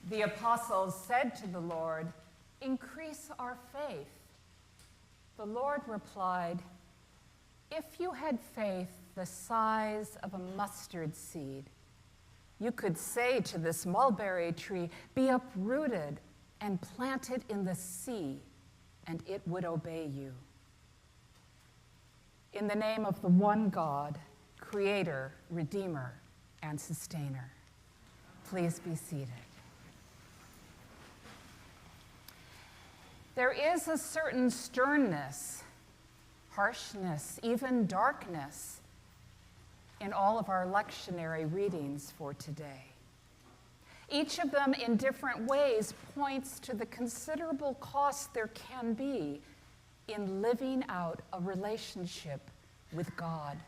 The apostles said to the Lord, "Increase our faith." The Lord replied, "If you had faith the size of a mustard seed, you could say to this mulberry tree, 'Be uprooted and planted in the sea,' and it would obey you." In the name of the one God, Creator, Redeemer, and Sustainer, please be seated. There is a certain sternness, harshness, even darkness in all of our lectionary readings for today. Each of them, in different ways, points to the considerable cost there can be in living out a relationship with God.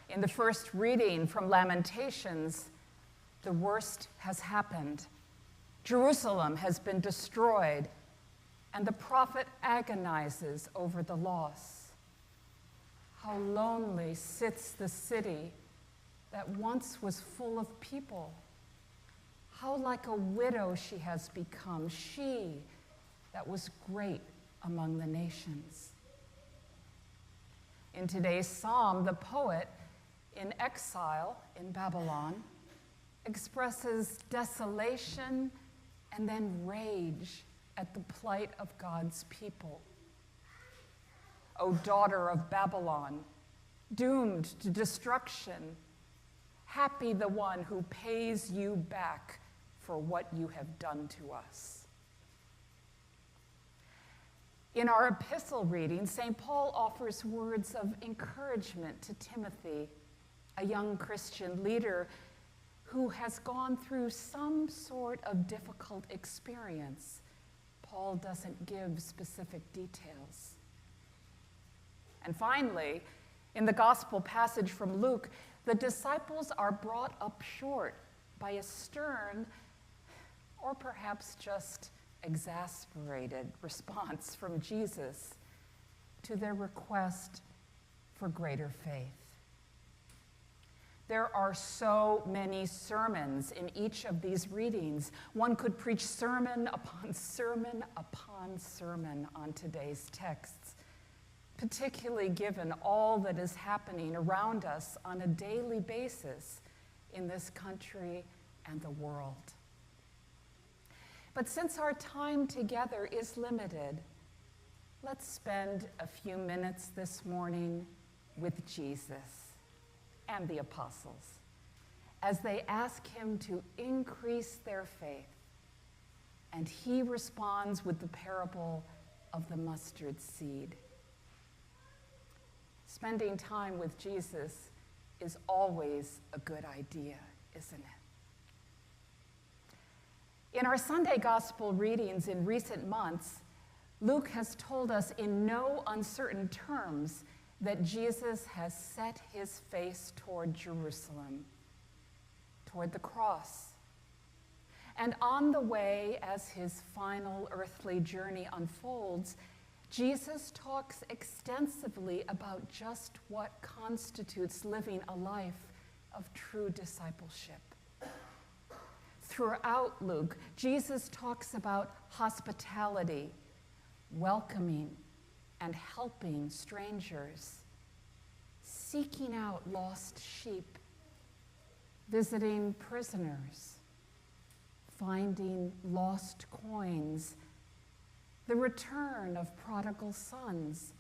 In the first reading from Lamentations, the worst has happened. Jerusalem has been destroyed, and the prophet agonizes over the loss. How lonely sits the city that once was full of people. How like a widow she has become, she that was great among the nations. In today's psalm, the poet, in exile in Babylon, expresses desolation and then rage at the plight of God's people. O daughter of Babylon, doomed to destruction, happy the one who pays you back for what you have done to us. In our epistle reading, St. Paul offers words of encouragement to Timothy, a young Christian leader who has gone through some sort of difficult experience. Paul doesn't give specific details. And finally, in the gospel passage from Luke, the disciples are brought up short by a stern, or perhaps just exasperated, response from Jesus to their request for greater faith. There are so many sermons in each of these readings. One could preach sermon upon sermon upon sermon on today's texts, particularly given all that is happening around us on a daily basis in this country and the world. But since our time together is limited, let's spend a few minutes this morning with Jesus and the apostles as they ask him to increase their faith. And he responds with the parable of the mustard seed. Spending time with Jesus is always a good idea, isn't it? In our Sunday gospel readings in recent months, Luke has told us in no uncertain terms that Jesus has set his face toward Jerusalem, toward the cross. And on the way, as his final earthly journey unfolds, Jesus talks extensively about just what constitutes living a life of true discipleship. Throughout Luke, Jesus talks about hospitality, welcoming and helping strangers, seeking out lost sheep, visiting prisoners, finding lost coins, the return of prodigal sons,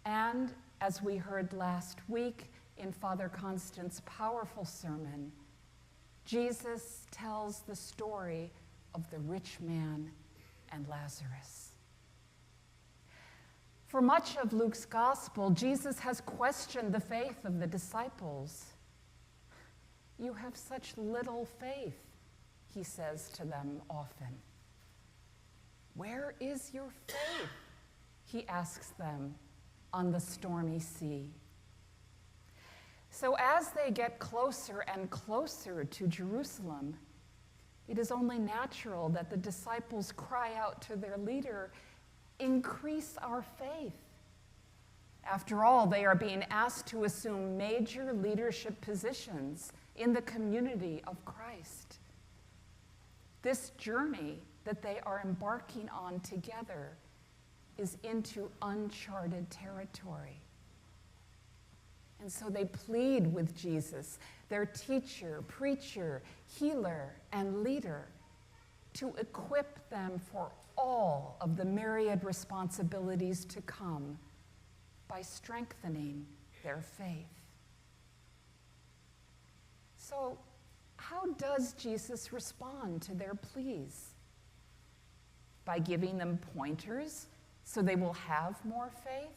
and, as we heard last week in Father Constance's powerful sermon, Jesus tells the story of the rich man and Lazarus. For much of Luke's gospel, Jesus has questioned the faith of the disciples. "You have such little faith," he says to them often. "Where is your faith?" he asks them on the stormy sea. So as they get closer and closer to Jerusalem, it is only natural that the disciples cry out to their leader, "Increase our faith." After all, they are being asked to assume major leadership positions in the community of Christ. This journey that they are embarking on together is into uncharted territory. And so they plead with Jesus, their teacher, preacher, healer, and leader, to equip them for all of the myriad responsibilities to come by strengthening their faith. So, how does Jesus respond to their pleas? By giving them pointers so they will have more faith?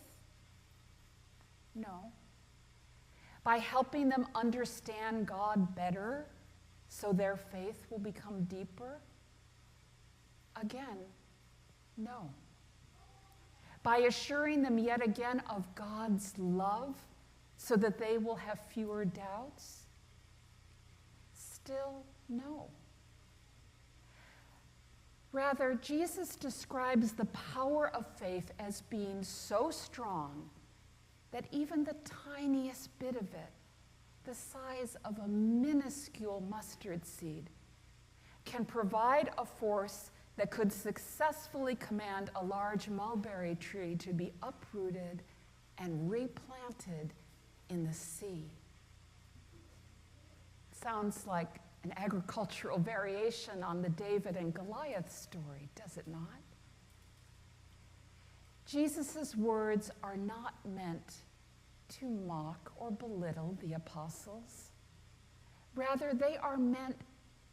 No. By helping them understand God better so their faith will become deeper? Again, no. By assuring them yet again of God's love so that they will have fewer doubts? Still, no. Rather, Jesus describes the power of faith as being so strong that even the tiniest bit of it, the size of a minuscule mustard seed, can provide a force that could successfully command a large mulberry tree to be uprooted and replanted in the sea. Sounds like an agricultural variation on the David and Goliath story, does it not? Jesus' words are not meant to mock or belittle the apostles. Rather, they are meant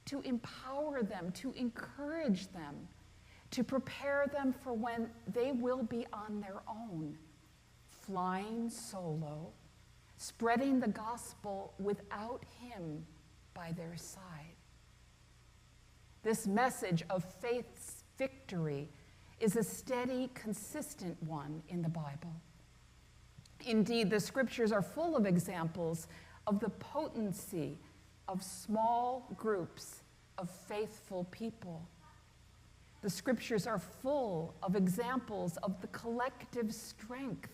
to empower them, to encourage them, to prepare them for when they will be on their own, flying solo, spreading the gospel without him by their side. This message of faith's victory is a steady, consistent one in the Bible. Indeed, the scriptures are full of examples of the potency of small groups of faithful people. The scriptures are full of examples of the collective strength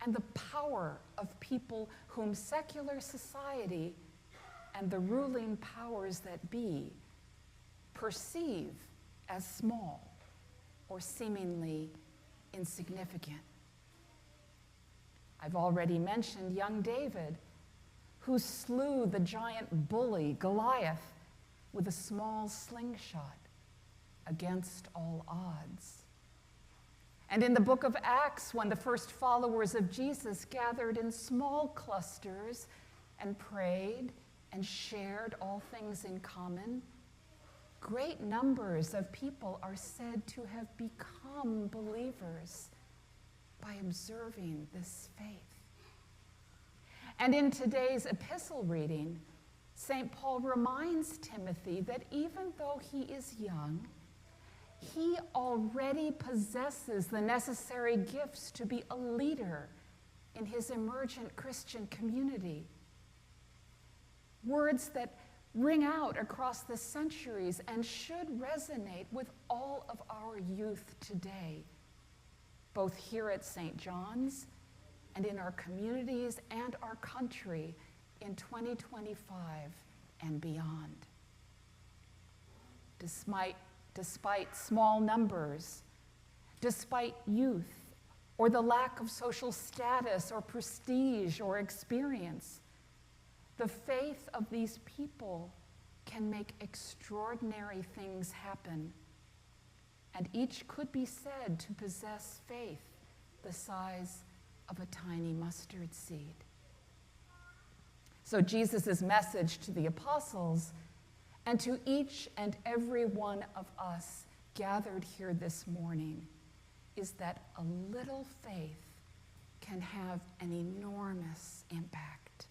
and the power of people whom secular society and the ruling powers that be perceive as small or seemingly insignificant. I've already mentioned young David, who slew the giant bully Goliath with a small slingshot against all odds. And in the book of Acts, when the first followers of Jesus gathered in small clusters and prayed and shared all things in common, great numbers of people are said to have become believers by observing this faith. And in today's epistle reading, St. Paul reminds Timothy that even though he is young, he already possesses the necessary gifts to be a leader in his emergent Christian community. Words that ring out across the centuries and should resonate with all of our youth today, both here at St. John's and in our communities and our country in 2025 and beyond. Despite small numbers, despite youth, or the lack of social status or prestige or experience, the faith of these people can make extraordinary things happen, and each could be said to possess faith the size of a tiny mustard seed. So Jesus' message to the apostles and to each and every one of us gathered here this morning is that a little faith can have an enormous impact.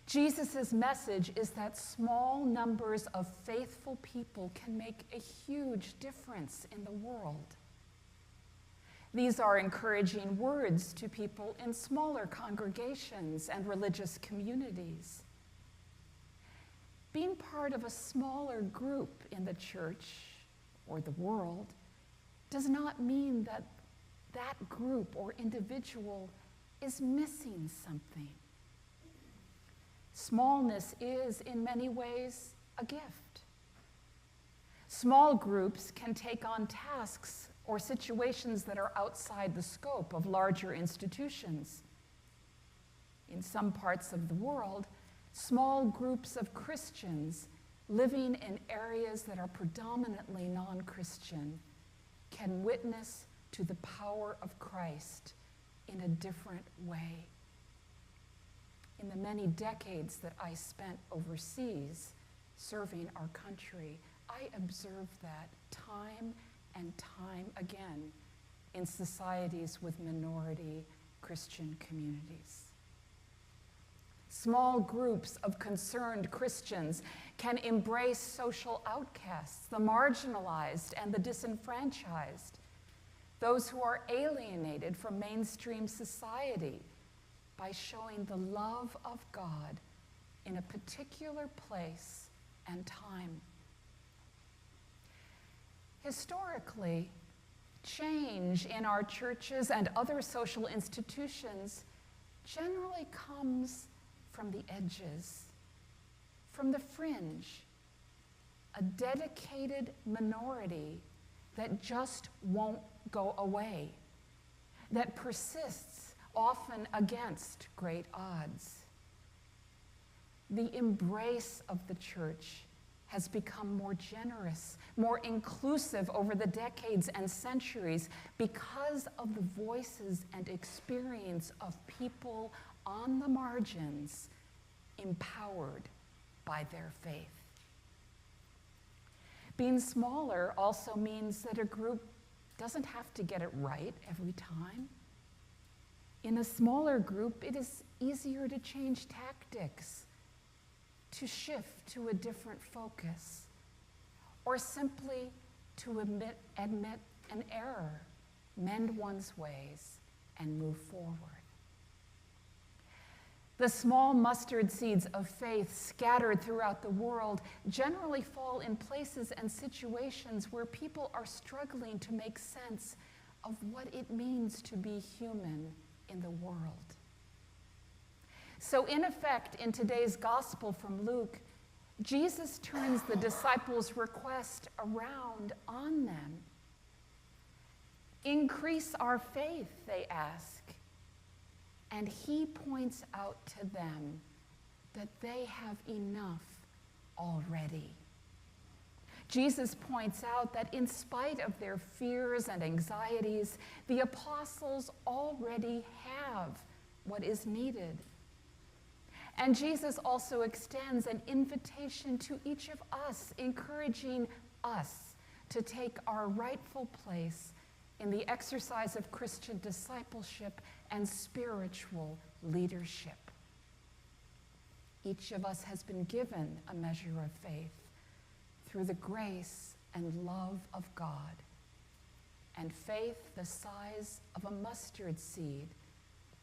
Jesus' message is that small numbers of faithful people can make a huge difference in the world. These are encouraging words to people in smaller congregations and religious communities. Being part of a smaller group in the church or the world does not mean that that group or individual is missing something. Smallness is, in many ways, a gift. Small groups can take on tasks or situations that are outside the scope of larger institutions. In some parts of the world, small groups of Christians living in areas that are predominantly non-Christian can witness to the power of Christ in a different way. In the many decades that I spent overseas serving our country, I observed that time and time again in societies with minority Christian communities. Small groups of concerned Christians can embrace social outcasts, the marginalized and the disenfranchised, those who are alienated from mainstream society, by showing the love of God in a particular place and time. Historically, change in our churches and other social institutions generally comes from the edges, from the fringe, a dedicated minority that just won't go away, that persists, often against great odds. The embrace of the church has become more generous, more inclusive over the decades and centuries because of the voices and experience of people on the margins, empowered by their faith. Being smaller also means that a group doesn't have to get it right every time. In a smaller group, it is easier to change tactics, to shift to a different focus, or simply to admit an error, mend one's ways, and move forward. The small mustard seeds of faith scattered throughout the world generally fall in places and situations where people are struggling to make sense of what it means to be human in the world. So in effect, in today's gospel from Luke, Jesus turns the disciples' request around on them. Increase our faith, they ask. And he points out to them that they have enough already. Jesus points out that in spite of their fears and anxieties, the apostles already have what is needed. And Jesus also extends an invitation to each of us, encouraging us to take our rightful place in the exercise of Christian discipleship and spiritual leadership. Each of us has been given a measure of faith through the grace and love of God. And faith the size of a mustard seed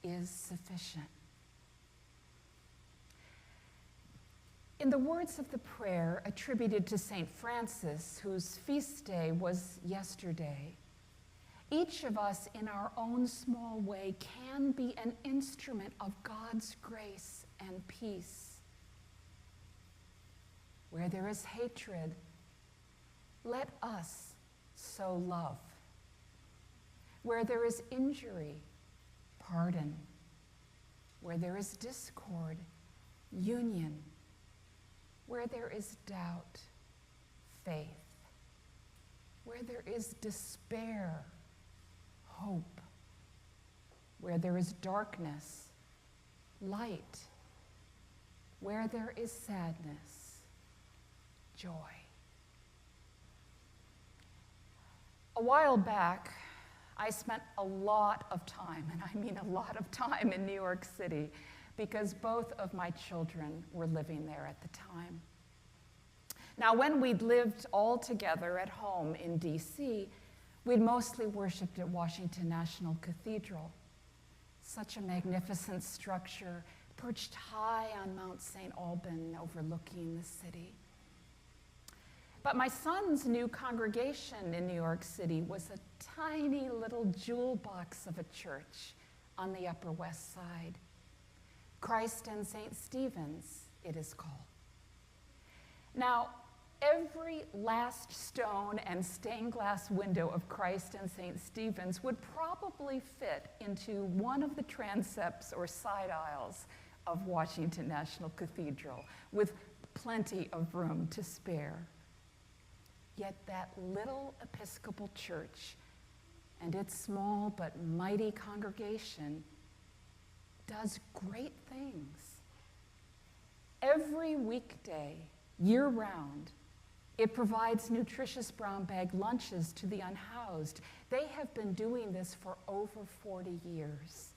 is sufficient. In the words of the prayer attributed to St. Francis, whose feast day was yesterday, each of us in our own small way can be an instrument of God's grace and peace. Where there is hatred, let us sow love. Where there is injury, pardon. Where there is discord, union. Where there is doubt, faith. Where there is despair, hope. Where there is darkness, light. Where there is sadness, joy. A while back, I spent a lot of time, and I mean a lot of time, in New York City because both of my children were living there at the time. Now, when we'd lived all together at home in D.C., we'd mostly worshiped at Washington National Cathedral, such a magnificent structure perched high on Mount St. Alban overlooking the city. But my son's new congregation in New York City was a tiny little jewel box of a church on the Upper West Side. Christ and St. Stephen's, it is called. Now, every last stone and stained glass window of Christ and St. Stephen's would probably fit into one of the transepts or side aisles of Washington National Cathedral, with plenty of room to spare. Yet that little Episcopal church and its small but mighty congregation does great things. Every weekday, year-round, it provides nutritious brown bag lunches to the unhoused. They have been doing this for over 40 years.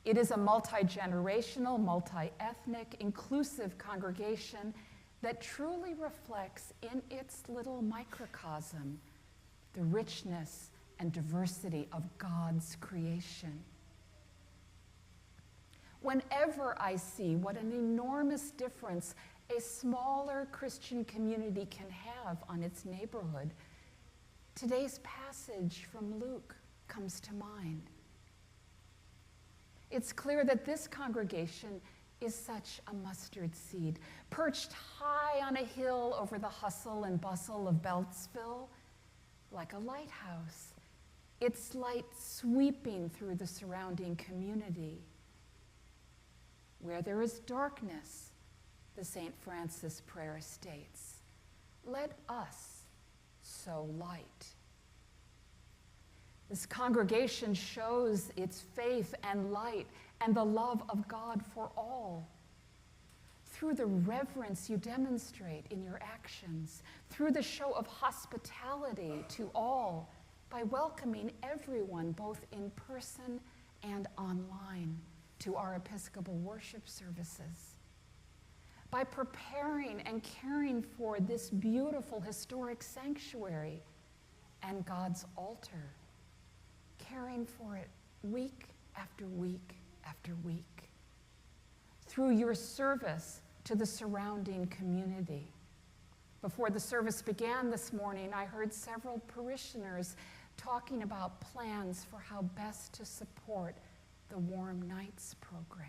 It is a multi-generational, multi-ethnic, inclusive congregation that truly reflects in its little microcosm the richness and diversity of God's creation. Whenever I see what an enormous difference a smaller Christian community can have on its neighborhood, today's passage from Luke comes to mind. It's clear that this congregation is such a mustard seed, perched high on a hill over the hustle and bustle of Beltsville, like a lighthouse, its light sweeping through the surrounding community. Where there is darkness, the St. Francis prayer states, let us sow light. This congregation shows its faith and light and the love of God for all. Through the reverence you demonstrate in your actions, through the show of hospitality to all, by welcoming everyone both in person and online to our Episcopal worship services, by preparing and caring for this beautiful historic sanctuary and God's altar, caring for it week after week after week, through your service to the surrounding community. Before the service began this morning, I heard several parishioners talking about plans for how best to support the Warm Nights program.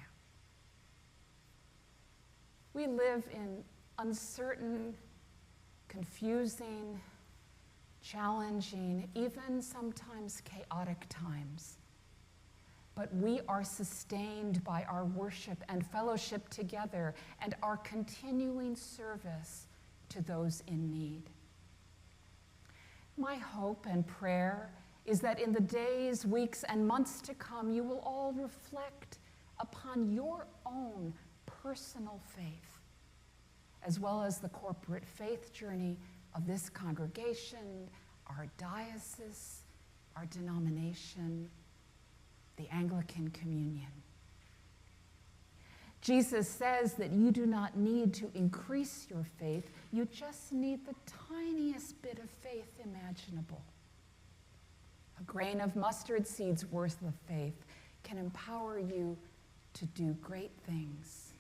We live in uncertain, confusing, challenging, even sometimes chaotic times. But we are sustained by our worship and fellowship together and our continuing service to those in need. My hope and prayer is that in the days, weeks, and months to come, you will all reflect upon your own personal faith, as well as the corporate faith journey of this congregation, our diocese, our denomination, the Anglican Communion. Jesus says that you do not need to increase your faith, you just need the tiniest bit of faith imaginable. A grain of mustard seed's worth of faith can empower you to do great things,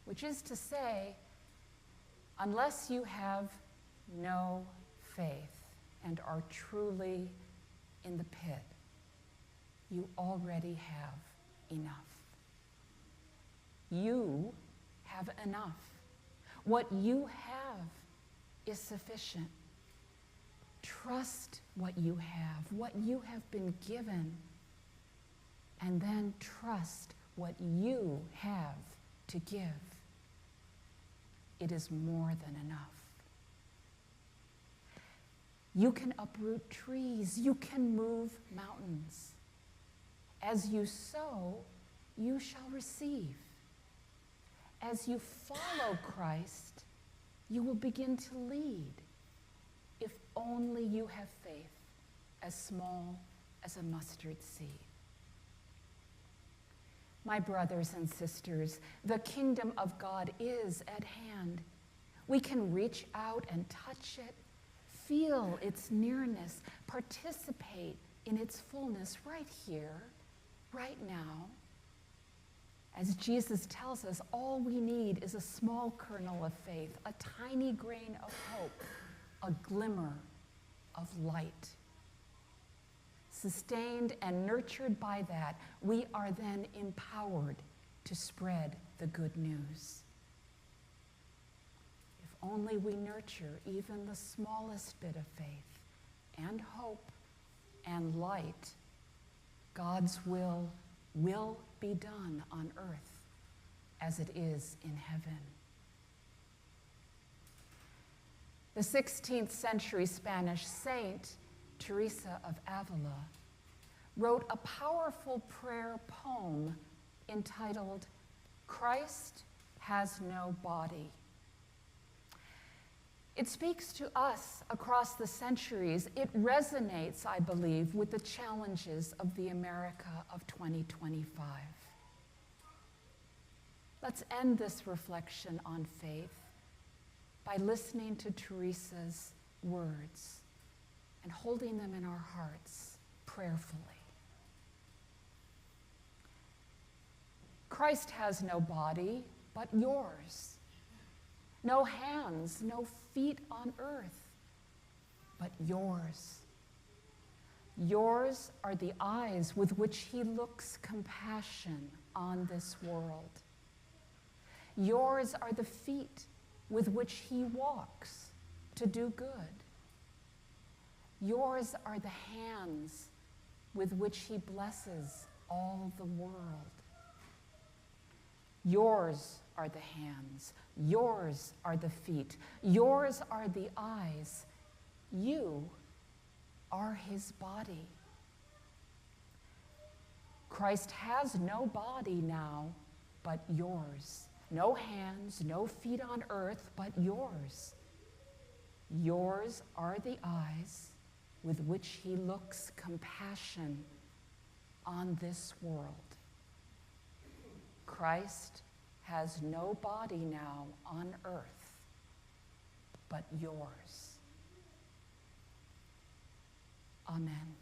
which is to say, unless you have no faith and are truly in the pit, you already have enough. You have enough. What you have is sufficient. Trust what you have been given, and then trust what you have to give. It is more than enough. You can uproot trees, you can move mountains. As you sow, you shall receive. As you follow Christ, you will begin to lead, if only you have faith as small as a mustard seed. My brothers and sisters, the kingdom of God is at hand. We can reach out and touch it, feel its nearness, participate in its fullness right here, right now. As Jesus tells us, all we need is a small kernel of faith, a tiny grain of hope, a glimmer of light. Sustained and nurtured by that, we are then empowered to spread the good news. If only we nurture even the smallest bit of faith and hope and light, God's will be done on earth as it is in heaven. The 16th century Spanish saint, Teresa of Avila, wrote a powerful prayer poem entitled, "Christ Has No Body." It speaks to us across the centuries. It resonates, I believe, with the challenges of the America of 2025. Let's end this reflection on faith by listening to Teresa's words and holding them in our hearts prayerfully. Christ has no body but yours, no hands, no feet on earth but yours. Yours are the eyes with which he looks compassion on this world. Yours are the feet with which he walks to do good. Yours are the hands with which he blesses all the world. Yours are the hands. Yours are the feet. Yours are the eyes. You are his body. Christ has no body now but yours. No hands, no feet on earth but yours. Yours are the eyes with which he looks compassion on this world. Christ has no body now on earth but yours. Amen.